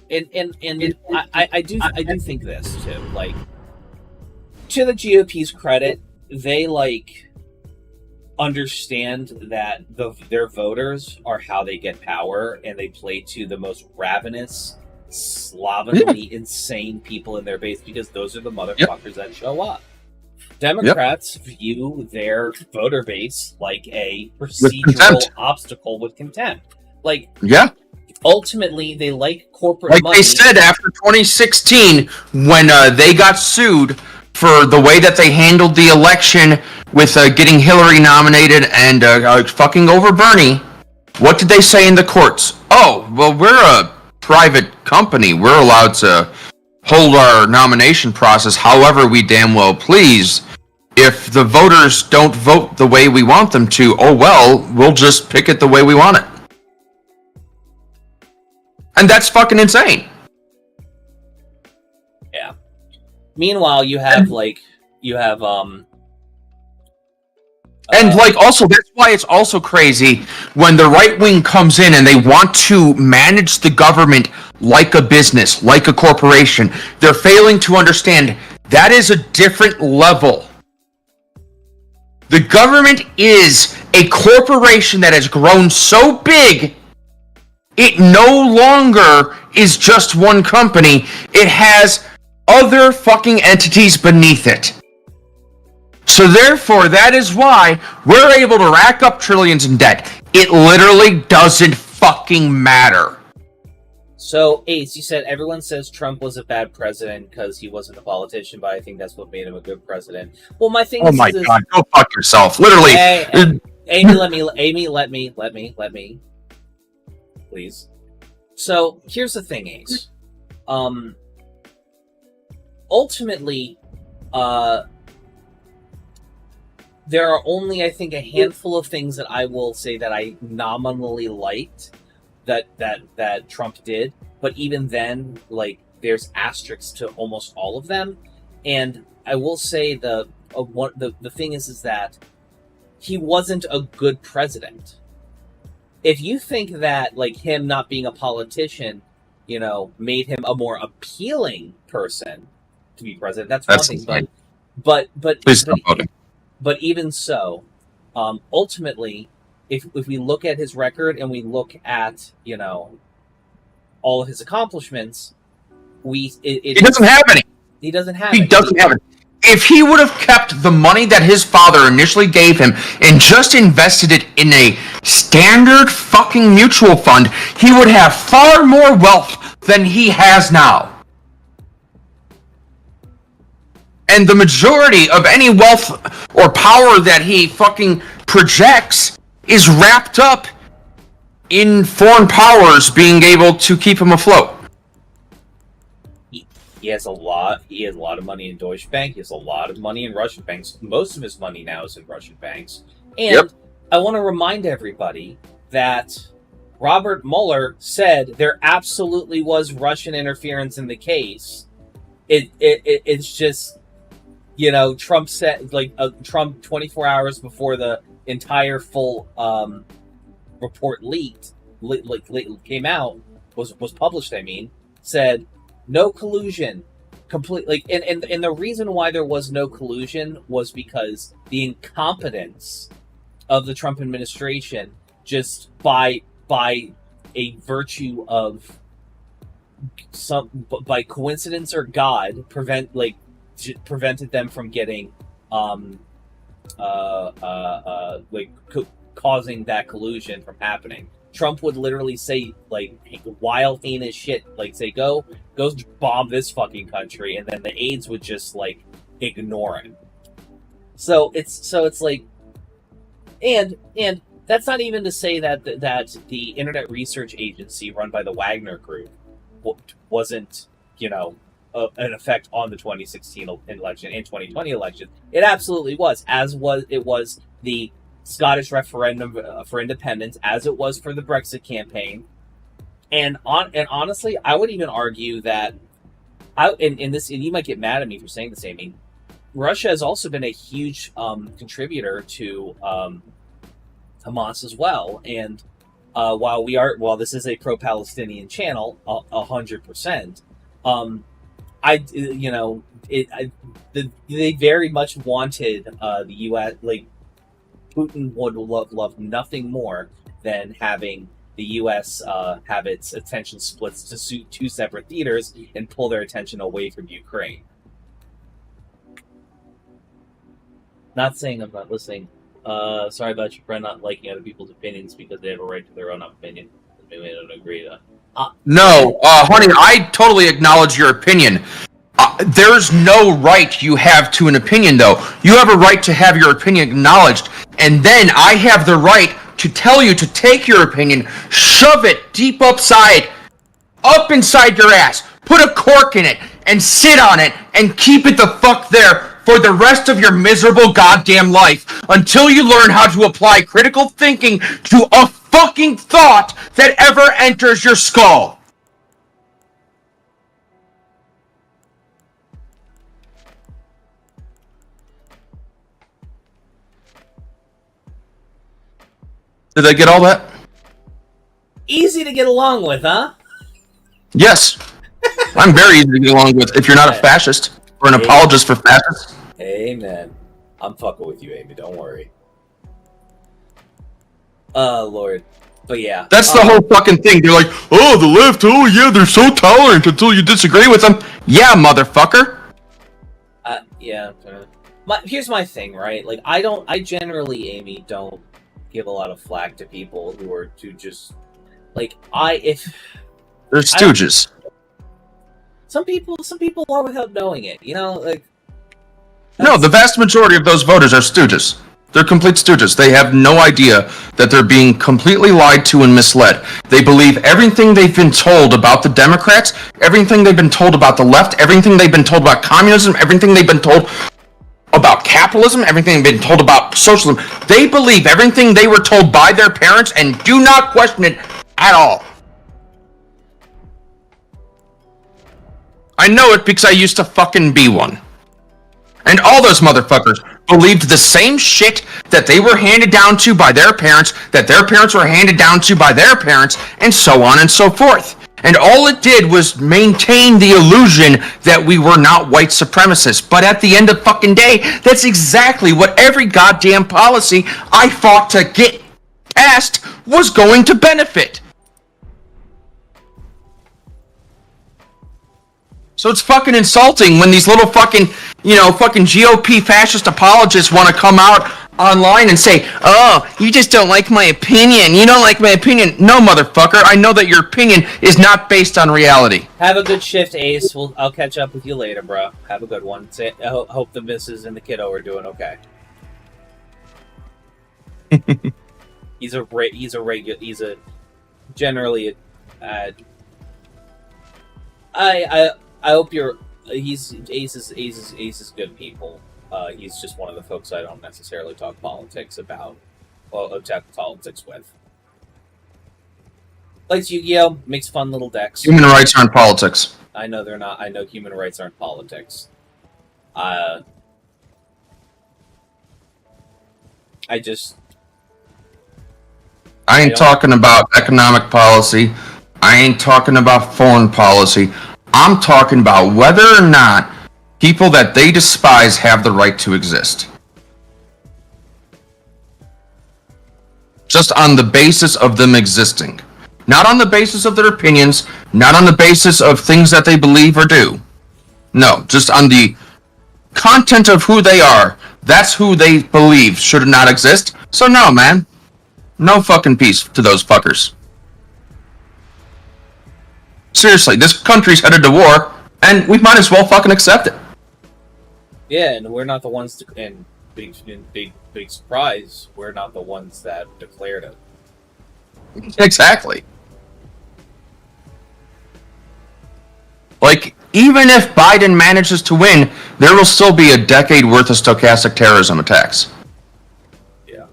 do think this too. To the GOP's credit, they understand that their voters are how they get power, and they play to the most ravenous, slovenly, insane people in their base because those are the motherfuckers that show up. Democrats view their voter base like a procedural obstacle with contempt. Ultimately, they like corporate money. They said after 2016, when they got sued for the way that they handled the election with getting Hillary nominated and fucking over Bernie. What did they say in the courts? Oh, well, we're a private company. We're allowed to hold our nomination process however we damn well please. If the voters don't vote the way we want them to, oh well, we'll just pick it the way we want it. And that's fucking insane. Yeah. Meanwhile, you have and also that's why it's also crazy when the right wing comes in and they want to manage the government like a business, like a corporation. They're failing to understand that is a different level. The government is a corporation that has grown so big, it no longer is just one company. It has other fucking entities beneath it. So therefore, that is why we're able to rack up trillions in debt. It literally doesn't fucking matter. So, Ace, you said everyone says Trump was a bad president because he wasn't a politician, but I think that's what made him a good president. Well, my thing is... Oh my god, go fuck yourself. Literally. Amy, let me. Please. So, here's the thing, Ace. Ultimately, there are only, I think, a handful of things that I will say that I nominally liked that Trump did, but even then, like, there's asterisks to almost all of them. And I will say the thing is that he wasn't a good president. If you think that, like, him not being a politician, you know, made him a more appealing person to be president, that's one thing. Insane. But Please stop voting. But even so, ultimately, if we look at his record and we look at, you know, all of his accomplishments, he doesn't have any. He doesn't have it. If he would have kept the money that his father initially gave him and just invested it in a standard fucking mutual fund, he would have far more wealth than he has now. And the majority of any wealth or power that he fucking projects is wrapped up in foreign powers being able to keep him afloat. He has a lot of money in Deutsche Bank. He has a lot of money in Russian banks. Most of his money now is in Russian banks. And I want to remind everybody that Robert Mueller said there absolutely was Russian interference in the case. It's just, you know, Trump said, like, Trump 24 hours before the entire full report came out, was published, I mean, said no collusion, complete, like, and the reason why there was no collusion was because the incompetence of the Trump administration, just by a virtue of by coincidence or God, prevented them from getting causing that collusion from happening. Trump would literally say, like, wild, heinous shit, like, say, go bomb this fucking country, and then the aides would just, like, ignore him. So it's like, and that's not even to say that the Internet Research Agency run by the Wagner Group wasn't, you know, an effect on the 2016 election and 2020 election. It absolutely was, as was the Scottish referendum for independence, as it was for the Brexit campaign, and honestly, I would even argue that and you might get mad at me for saying this, Amy. Russia has also been a huge contributor to Hamas as well, and while this is a pro-Palestinian channel, 100%. They very much wanted the U.S. like. Putin would love nothing more than having the U.S. Have its attention split to suit two separate theaters and pull their attention away from Ukraine. Not saying I'm not listening. Sorry about your friend not liking other people's opinions because they have a right to their own opinion. Maybe they don't agree to. No, honey, I totally acknowledge your opinion. There's no right you have to an opinion, though. You have a right to have your opinion acknowledged, and then I have the right to tell you to take your opinion, shove it deep up inside your ass, put a cork in it, and sit on it, and keep it the fuck there for the rest of your miserable goddamn life, until you learn how to apply critical thinking to a fucking thought that ever enters your skull. Did I get all that? Easy to get along with, huh? Yes. I'm very easy to get along with if you're not a fascist or an apologist for fascists. Amen. I'm fucking with you, Amy. Don't worry. Lord. But yeah. That's the whole fucking thing. They're like, oh, the left, oh yeah, they're so tolerant until you disagree with them. Yeah, motherfucker. Yeah. Here's my thing, right? Like, I generally, Amy, don't give a lot of flack to people who are to just, like, they're stooges. Some people are without knowing it, you know, like. No, the vast majority of those voters are stooges. They're complete stooges. They have no idea that they're being completely lied to and misled. They believe everything they've been told about the Democrats, everything they've been told about the left, everything they've been told about communism, everything they've been told about capitalism, everything they've been told about socialism. They believe everything they were told by their parents and do not question it at all. I know it because I used to fucking be one. And all those motherfuckers believed the same shit that they were handed down to by their parents, that their parents were handed down to by their parents, and so on and so forth. And all it did was maintain the illusion that we were not white supremacists. But at the end of fucking day, that's exactly what every goddamn policy I fought to get passed was going to benefit. So it's fucking insulting when these little fucking, fucking GOP fascist apologists want to come out online and say, oh, you just don't like my opinion. You don't like my opinion. No, motherfucker. I know that your opinion is not based on reality. Have a good shift, Ace. I'll catch up with you later, bro. Have a good one. I hope the missus and the kiddo are doing okay. He's generally I hope Ace is good people. He's just one of the folks I don't necessarily talk politics about. Well, talk politics with. Likes Yu-Gi-Oh! Makes fun little decks. Human rights aren't politics. I know they're not. I know human rights aren't politics. I ain't talking about economic policy. I ain't talking about foreign policy. I'm talking about whether or not people that they despise have the right to exist. Just on the basis of them existing. Not on the basis of their opinions, not on the basis of things that they believe or do. No, just on the content of who they are. That's who they believe should not exist. So no, man. No fucking peace to those fuckers. Seriously, this country's headed to war, and we might as well fucking accept it. Yeah, and we're not the ones to, and big surprise, we're not the ones that declared it. Exactly. Like, even if Biden manages to win, there will still be a decade worth of stochastic terrorism attacks. Yeah.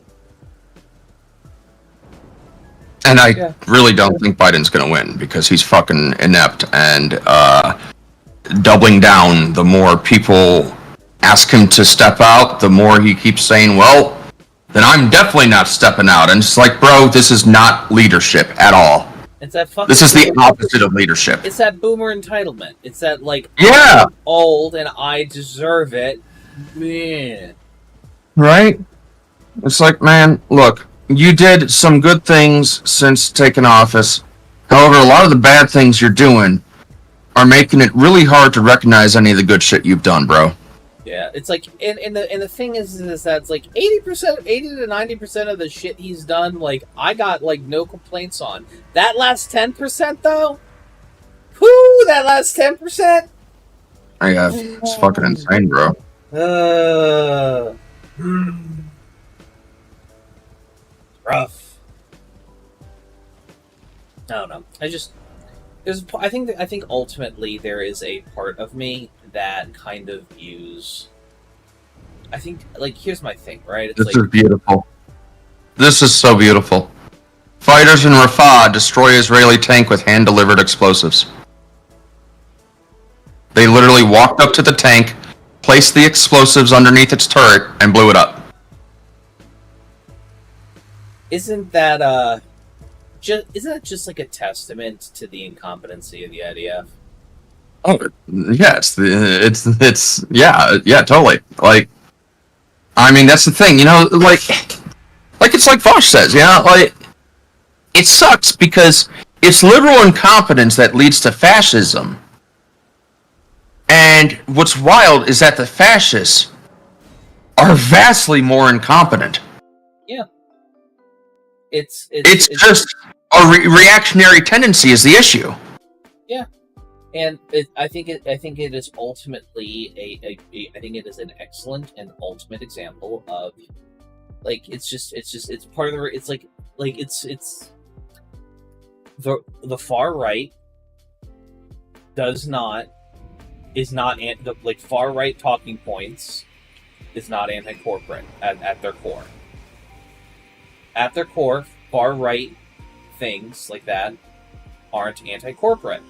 And I really don't think Biden's going to win because he's fucking inept and doubling down. The more people ask him to step out, the more he keeps saying, well, then I'm definitely not stepping out. And it's like, bro, this is not leadership at all. It's that fucking this is the opposite of leadership. It's that boomer entitlement. It's that, like, yeah, I'm old and I deserve it. Man. Right? It's like, man, look, you did some good things since taking office. However, a lot of the bad things you're doing are making it really hard to recognize any of the good shit you've done, bro. Yeah, it's like, and the thing is that it's like 80% to 90% of the shit he's done, like, I got, like, no complaints on. That last 10%, though? Whoo, that last 10%? Yeah, it's fucking insane, bro. Rough. I don't know. I think ultimately there is a part of me that kind of views. I think, like, here's my thing, right? It's This is beautiful. This is so beautiful. Fighters in Rafah destroy Israeli tank with hand-delivered explosives. They literally walked up to the tank, placed the explosives underneath its turret, and blew it up. Isn't that just like a testament to the incompetency of the IDF? Oh, yeah, it's yeah, totally. Like, I mean, that's the thing, you know, like it's like Vosh says, you know, like, it sucks because it's liberal incompetence that leads to fascism. And what's wild is that the fascists are vastly more incompetent. Yeah. It's just a reactionary tendency is the issue. Yeah. And I think it is ultimately I think it is an excellent and ultimate example of, like, it's part of the, it's like it's the far right like, far right talking points is not anti-corporate at their core. At their core, far right things like that aren't anti-corporate.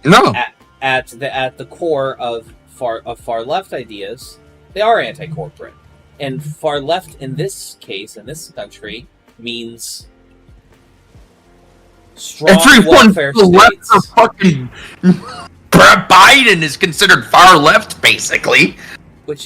No. At the core of far left ideas, they are anti-corporate. And far left in this case, in this country, means strong welfare states. Left fucking Biden is considered far left, basically. Which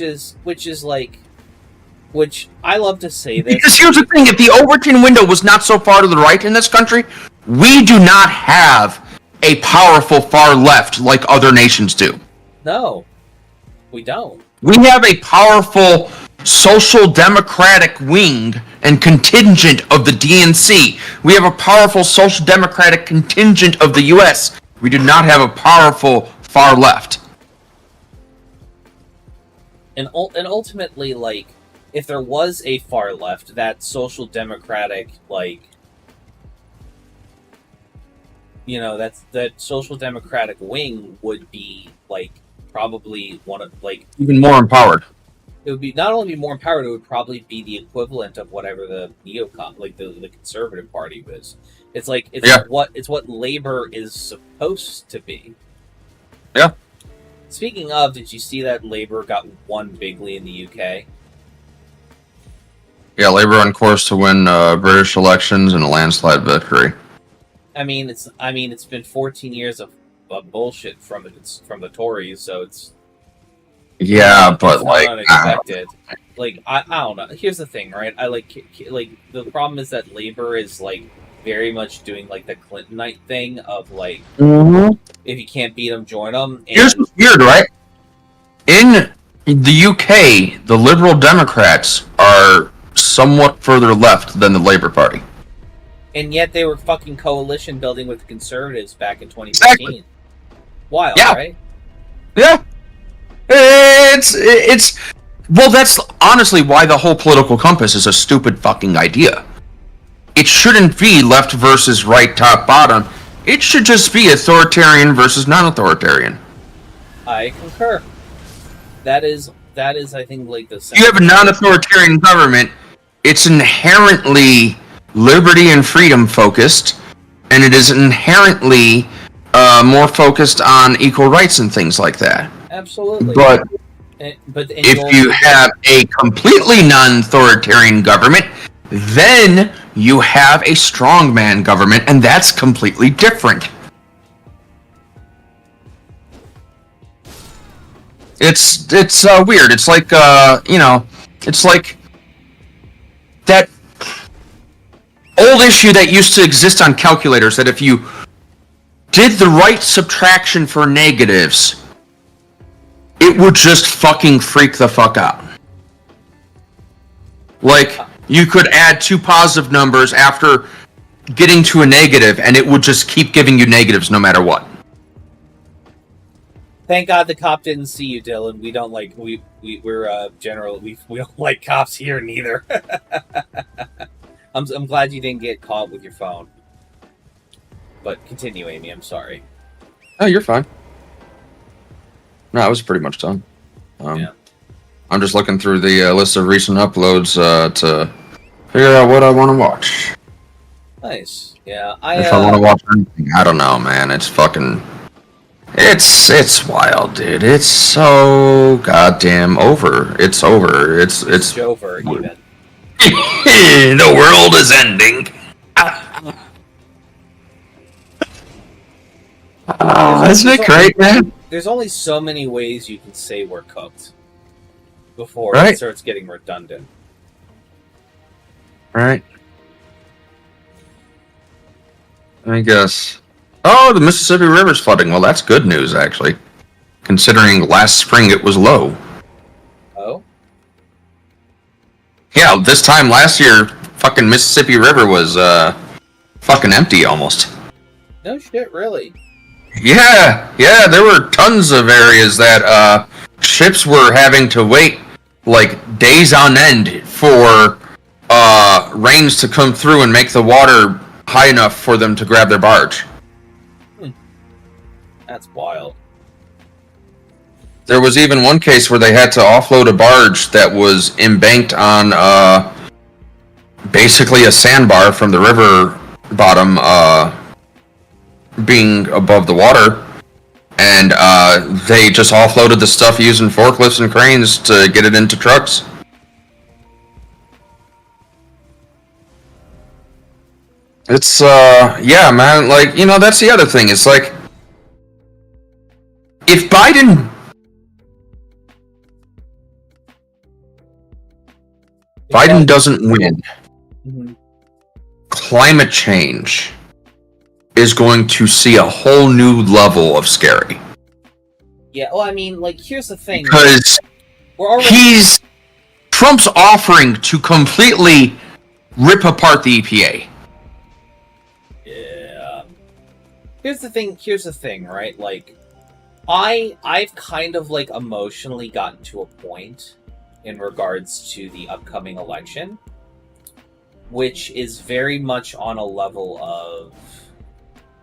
I love to say this. Because here's the thing: if the Overton window was not so far to the right in this country, we do not have a powerful far left like other nations do. No, we don't. We have a powerful social democratic wing and contingent of the DNC. We have a powerful social democratic contingent of the US. We do not have a powerful far left. And ultimately, like, if there was a far left, that social democratic, like, you know, that social democratic wing would be, like, probably one of, like, even more empowered. It would be not only more empowered, it would probably be the equivalent of whatever the neocon, like the Conservative Party was. It's like it's what Labor is supposed to be. Yeah. Speaking of, did you see that Labor got won bigly in the UK? Yeah, Labor on course to win British elections in a landslide victory. I mean, it's been 14 years of bullshit from the Tories, so it's. Yeah, but like unexpected. Like I don't know. Here's the thing, right? I like the problem is that Labor is, like, very much doing, like, the Clintonite thing of, like, if you can't beat them, join them. And here's what's weird, right? In the UK, the Liberal Democrats are somewhat further left than the Labour Party. And yet they were fucking coalition building with the Conservatives back in 2015. Exactly. Wild, yeah. Right? Yeah. It's well, that's honestly why the whole political compass is a stupid fucking idea. It shouldn't be left versus right, top, bottom. It should just be authoritarian versus non-authoritarian. I concur. That is, I think, like, the. You have a non-authoritarian government. It's inherently liberty and freedom focused, and it is inherently more focused on equal rights and things like that. Absolutely. But if you have a completely non-authoritarian government, then you have a strongman government, and that's completely different. It's weird. It's like it's like that old issue that used to exist on calculators, that if you did the right subtraction for negatives, it would just fucking freak the fuck out. Like, you could add two positive numbers after getting to a negative, and it would just keep giving you negatives no matter what. Thank God the cop didn't see you, Dylan. We don't like we're general. We don't like cops here neither. I'm glad you didn't get caught with your phone. But continue, Amy. I'm sorry. Oh, you're fine. No, I was pretty much done. Yeah. I'm just looking through the list of recent uploads to figure out what I want to watch. Nice. Yeah. If I want to watch anything, I don't know, man. It's fucking... It's wild, dude. It's so goddamn over. It's over. It's over, even. The world is ending. Isn't it great, man? There's only so many ways you can say we're cooked before Right. it starts getting redundant. Right. I guess. Oh, the Mississippi River's flooding. Well, that's good news, actually. Considering last spring it was low. Oh? Yeah, this time last year, fucking Mississippi River was, fucking empty almost. No shit, really? Yeah, there were tons of areas that, ships were having to wait, like, days on end for, rains to come through and make the water high enough for them to grab their barge. That's wild. There was even one case where they had to offload a barge that was embanked on basically a sandbar from the river bottom being above the water, and they just offloaded the stuff using forklifts and cranes to get it into trucks. It's yeah, man, like, you know, that's the other thing. It's like, if Biden doesn't win, climate change is going to see a whole new level of scary. Yeah, well, I mean, like, here's the thing. Because Trump's offering to completely rip apart the EPA. Yeah. Here's the thing, right? Like, I've kind of, like, emotionally gotten to a point in regards to the upcoming election, which is very much on a level of,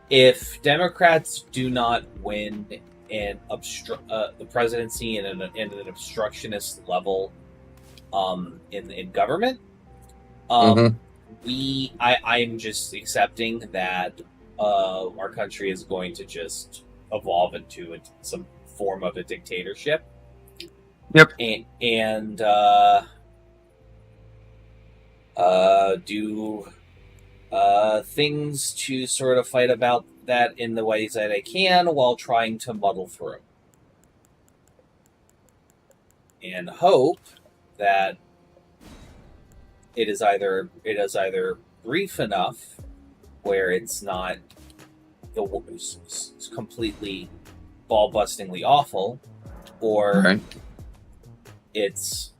if Democrats do not win and the presidency in an obstructionist level in government, I'm just accepting that our country is going to just evolve into some form of a dictatorship. Yep. And do things to sort of fight about that in the ways that I can while trying to muddle through. And hope that it is either brief enough where it's not it's completely ball-bustingly awful, or it's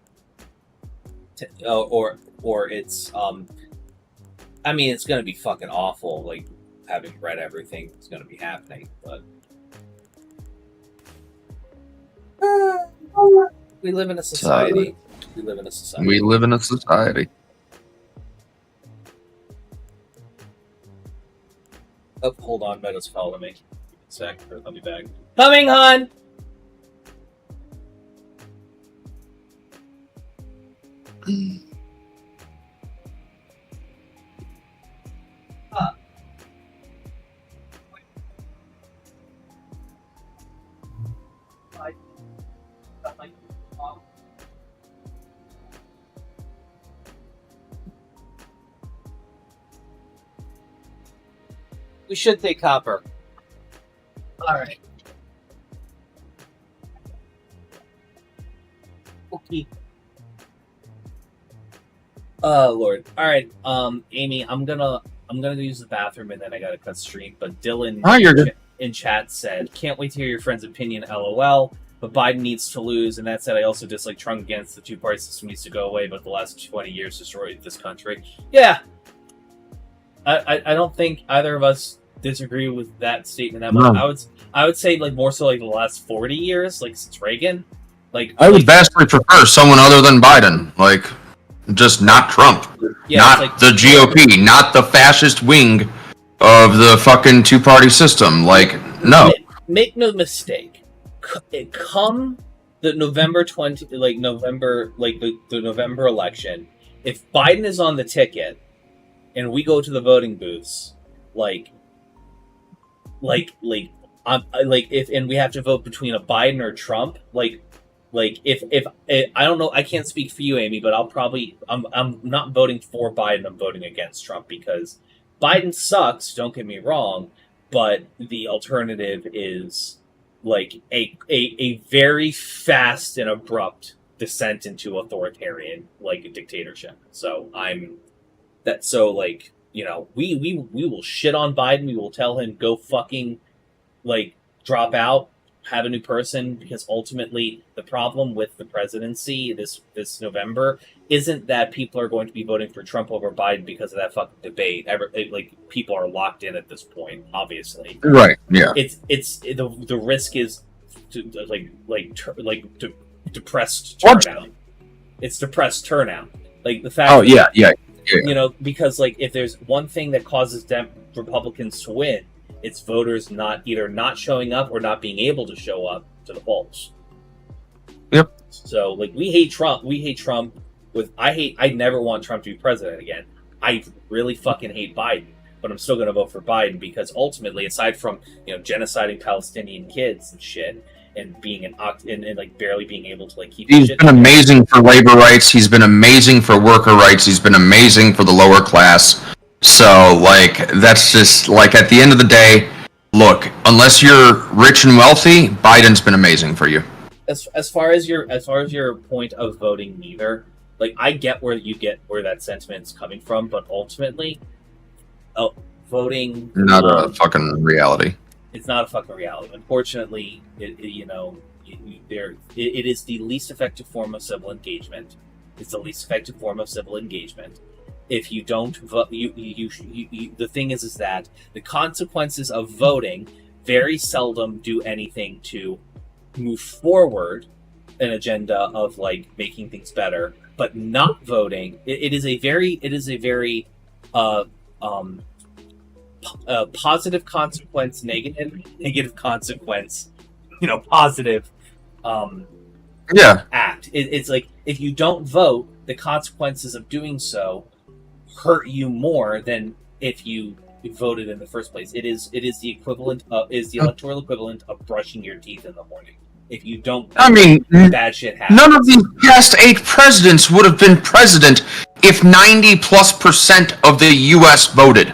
or it's I mean, it's gonna be fucking awful, like, having read everything that's gonna be happening, but we live in a society. We live in a society. Oh, hold on, Meadows following me. A sec, I'll be back. Coming, hon! We should take copper. Alright. Okay. Oh Lord. Alright, Amy, I'm gonna use the bathroom and then I gotta cut stream, but Dylan in chat said, "Can't wait to hear your friend's opinion, LOL. But Biden needs to lose, and that said, I also dislike Trump against the two-party system needs to go away, but the last 20 years destroyed this country." Yeah. I don't think either of us disagree with that statement that No. much. I would say like more so like the last 40 years, like since Reagan. Like I would vastly prefer someone other than Biden. Like, just not Trump. yeah, Not it's like, the GOP. Not the fascist wing of the fucking two-party system. Like, no. Make no mistake. Come the November the November election, if Biden is on the ticket and we go to the voting booths, if and we have to vote between a Biden or Trump, if I don't know, I can't speak for you, Amy, but I'm not voting for Biden. I'm voting against Trump because Biden sucks. Don't get me wrong, but the alternative is like a very fast and abrupt descent into authoritarian like a dictatorship. So we will shit on Biden. We will tell him go fucking drop out, have a new person, because ultimately the problem with the presidency this November isn't that people are going to be voting for Trump over Biden because of that fucking debate. People are locked in at this point, obviously. Right. Yeah. The risk is depressed turnout. It's depressed turnout. Like the fact. Oh yeah. Because if there's one thing that causes Republicans to win, it's voters either not showing up or not being able to show up to the polls. Yep. So we hate Trump. We hate Trump. I never want Trump to be president again. I really fucking hate Biden, but I'm still going to vote for Biden because ultimately, aside from genociding Palestinian kids and shit, and being and barely being able to keep. He's been amazing for labor rights. He's been amazing for worker rights. He's been amazing for the lower class. So, that's just, at the end of the day, look, unless you're rich and wealthy, Biden's been amazing for you. As far as your point of voting neither, I get where that sentiment's coming from, but ultimately, voting... Not a fucking reality. It's not a fucking reality. Unfortunately, it is the least effective form of civil engagement. It's the least effective form of civil engagement. If you don't vote, the thing is that the consequences of voting very seldom do anything to move forward an agenda of making things better. But not voting, it is a very positive consequence, negative consequence, positive act. It's if you don't vote, the consequences of doing so hurt you more than if you voted in the first place. It is the equivalent of the electoral equivalent of brushing your teeth in the morning. If you don't, bad shit happens. None of these past 8 presidents would have been president if 90+% of the U.S. voted.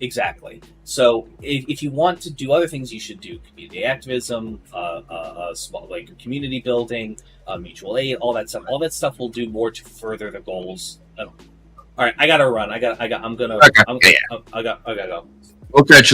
Exactly. So if you want to do other things, you should do community activism, community building, mutual aid, all that stuff. All that stuff will do more to further the goals. All right, I gotta run. I gotta go. Okay, yeah. I gotta go. We'll catch you